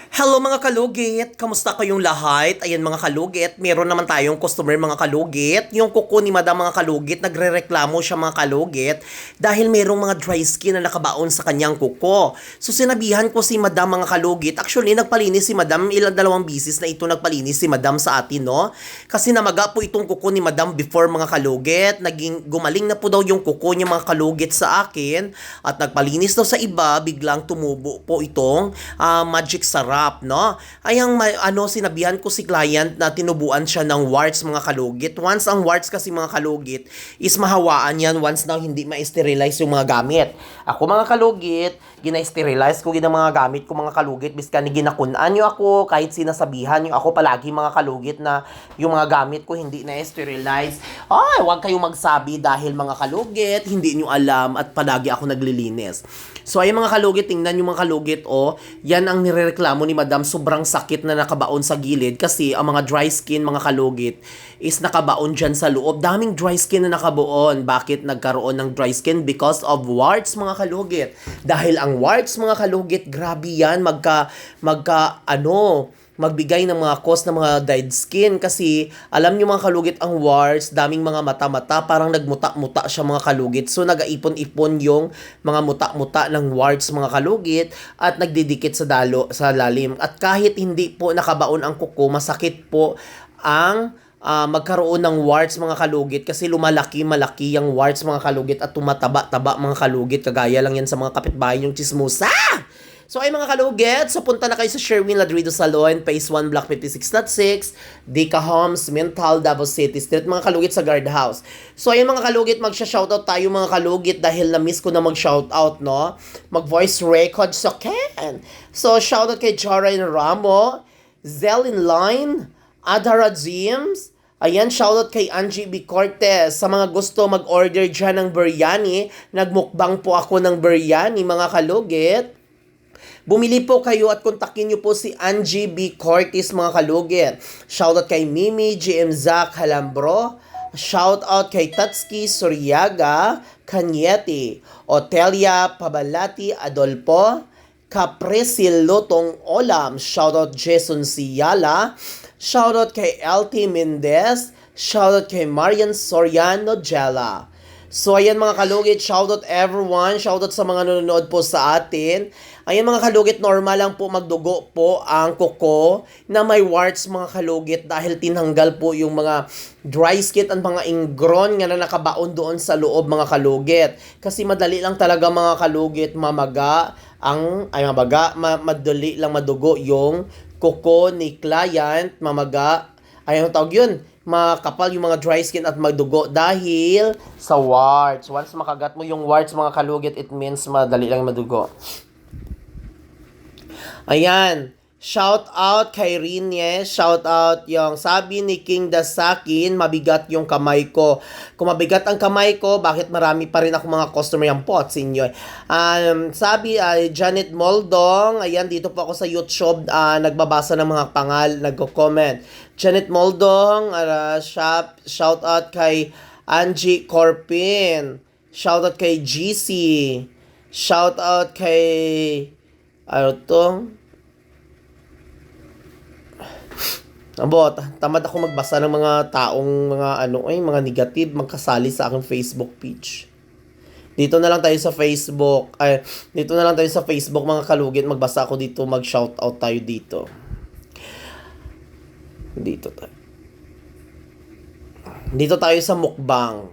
Hello mga kalugit! Kamusta kayong lahat? Ayan mga kalugit, meron naman tayong customer mga kalugit. Yung kuko ni madam mga kalugit, nagre-reklamo siya mga kalugit dahil merong mga dry skin na nakabaon sa kanyang kuko. So sinabihan ko si madam mga kalugit, actually nagpalinis si madam, ilang dalawang bisis na ito nagpalinis si madam sa atin, no? Kasi namaga po itong kuko ni madam before mga kalugit, naging gumaling na po daw yung kuko niya mga kalugit sa akin at nagpalinis daw sa iba, biglang tumubo po itong magic sarap, no? Sinabihan ko si client na tinubuan siya ng warts mga kalugit. Once ang warts kasi mga kalugit is mahawaan yan once na hindi ma-sterilize yung mga gamit. Ako mga kalugit, gina-sterilize ko gina mga gamit ko mga kalugit, biskan ni ginakunan nyo ako, kahit sinasabihan nyo ako palagi mga kalugit na yung mga gamit ko hindi na-sterilize. Ay, huwag kayong magsabi dahil mga kalugit, hindi nyo alam at palagi ako naglilinis. So ay mga kalugit, tingnan yung mga kalugit, yan ang nirereklamo ni madam, sobrang sakit na nakabaon sa gilid kasi ang mga dry skin mga kalugit is nakabaon dyan sa loob. Daming dry skin na nakabaon. Bakit nagkaroon ng dry skin? Because of warts mga kalugit. Dahil ang warts mga kalugit, grabe yan, magbigay ng mga cause ng mga dead skin kasi alam nyo mga kalugit, ang warts, daming mga mata-mata, parang nagmuta-muta siya mga kalugit. So nagaipon-ipon yung mga muta-muta ng warts mga kalugit at nagdidikit sa lalim. At kahit hindi po nakabaon ang kuko, masakit po ang magkaroon ng warts mga kalugit kasi lumalaki-malaki yung warts mga kalugit at tumataba-taba mga kalugit, kagaya lang yan sa mga kapitbahay yung chismosa. So ay mga kalugit, so punta na kayo sa Sherwin Ladrido Salon, Phase 1, Block 56.6, Dica Homes, Mental, Davao City Street, mga kalugit sa guard house. So ayun mga kalugit, magsha-shoutout tayo mga kalugit dahil na-miss ko na mag-shoutout, no? Mag-voice record so can. So shoutout kay Jarain Ramo, Zelin Line, Adhara James, ayan, shoutout kay Angie B. Cortez. Sa mga gusto mag-order dyan ng biryani, nagmukbang po ako ng biryani mga kalugit. Bumili po kayo at kontakin nyo po si Angie B. Cortez mga kalugit. Shoutout kay Mimi GM Zac Halambro. Shoutout kay Tatsuki Suryaga Kanyeti. Otelia Pabalati Adolfo. Capresil Lotong Olam. Shoutout Jason Siyala. Shoutout kay LT Mendez. Shoutout kay Marian Soriano Jella. So ayan mga kalugit, shoutout everyone, shoutout sa mga nanonood po sa atin. Ayan mga kalugit, normal lang po magdugo po ang kuko na may warts mga kalugit dahil tinanggal po yung mga dry skin at mga ingron nga na nakabaon doon sa loob mga kalugit. Kasi madali lang talaga mga kalugit madali lang madugo yung kuko ni client, ang tawag yun, makapal yung mga dry skin at magdugo dahil sa warts. Once makagat mo yung warts mga kalugit, it means madali lang madugo. Ayan, shout out kay Rinye, shout out yung sabi ni King Dasakin, mabigat yung kamay ko. Kung mabigat ang kamay ko, bakit marami pa rin ako mga customer yung pot sa inyo? Sabi Janet Moldong, ayan, dito po ako sa YouTube, nagbabasa ng mga nagko-comment. Janet Moldong, shout out kay Angie Corpin, shout out kay GC, shout out kay tamad ako magbasa ng mga taong mga negative magkasali sa aking Facebook page. Dito na lang tayo sa Facebook mga kalugit, magbasa ako dito, mag-shoutout tayo dito. Dito tayo sa mukbang.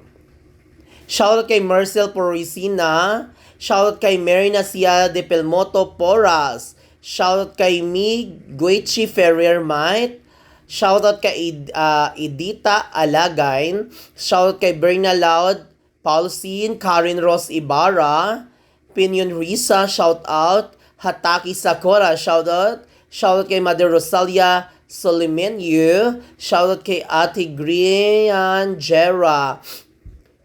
Shoutout kay Marcel Poricina. Shoutout kay Marina Cia de Pelmoto Poras. Shoutout kay Mi Guichi Ferrer Might. Shoutout kay Edita Alagain. Shoutout kay Berna Loud Paulsin, Karen Ross Ibarra, Pinion Risa, shoutout. Hataki Sakura, shoutout. Shoutout kay Mother Rosalia Solimenyu. Shoutout kay Ate Grian Jera.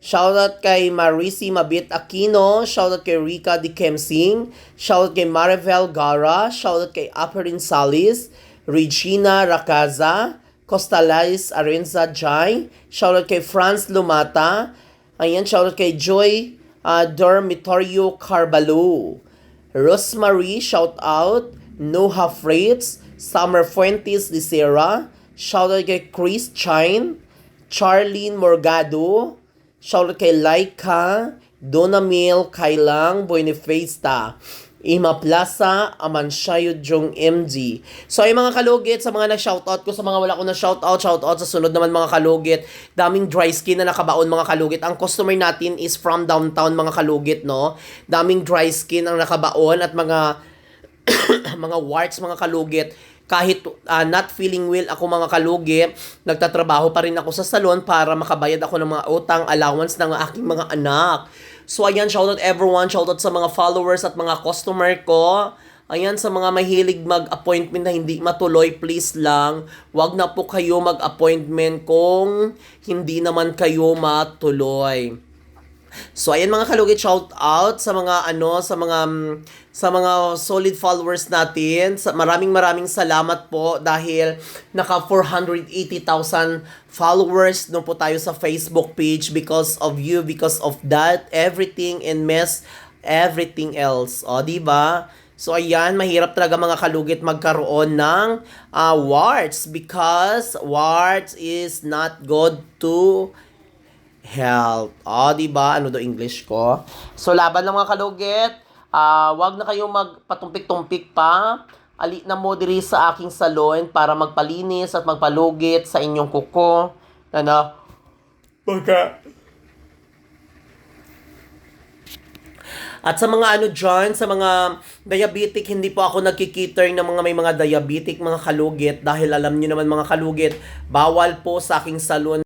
Shoutout kay Marisi Mabit Aquino. Shoutout kay Rika Di Kemsing. Shoutout kay Maribel Gara. Shoutout kay Aperin Salis. Regina Racaza. Costaliz Arenza Jai. Shoutout kay Franz Lumata. Ayan, shoutout kay Joy Dormitorio Carbalo. Rosemary, shoutout. Noha Freights, Summer Fuentes de Serra, shoutout kay Chris Chine, Charlene Morgado, shoutout kay Laika, Donna Mil, Kailang, Buenifesta, Ima Plaza, Amanshayo Jong MG. So ay mga kalugit, sa mga nag-shoutout ko, sa mga wala ko na shoutout sa sunod naman mga kalugit. Daming dry skin na nakabaon mga kalugit. Ang customer natin is from downtown mga kalugit, no? Daming dry skin ang nakabaon at mga mga warts mga kalugit. Kahit not feeling well ako mga kalugi, nagtatrabaho pa rin ako sa salon para makabayad ako ng mga utang, allowance ng aking mga anak. So ayan, shoutout everyone, shoutout sa mga followers at mga customer ko. Ayan, sa mga mahilig mag-appointment na hindi matuloy, please lang, wag na po kayo mag-appointment kung hindi naman kayo matuloy. So ayan mga kalugit, shout out sa mga sa mga solid followers natin. Maraming salamat po dahil naka 480,000 followers no po tayo sa Facebook page because of you, because of that, everything and everything else. O, di ba? So ayan, mahirap talaga mga kalugit magkaroon ng warts because warts is not good to health. Di ba? Ano do English ko? So, laban ng mga kalugit. Wag na kayong magpatumpik-tumpik pa. Ali na mo diri sa aking salon para magpalinis at magpalugit sa inyong kuko. At sa mga dyan, sa mga diabetic, hindi po ako nagkikiter ng mga may mga diabetic, mga kalugit. Dahil alam niyo naman mga kalugit, bawal po sa aking salon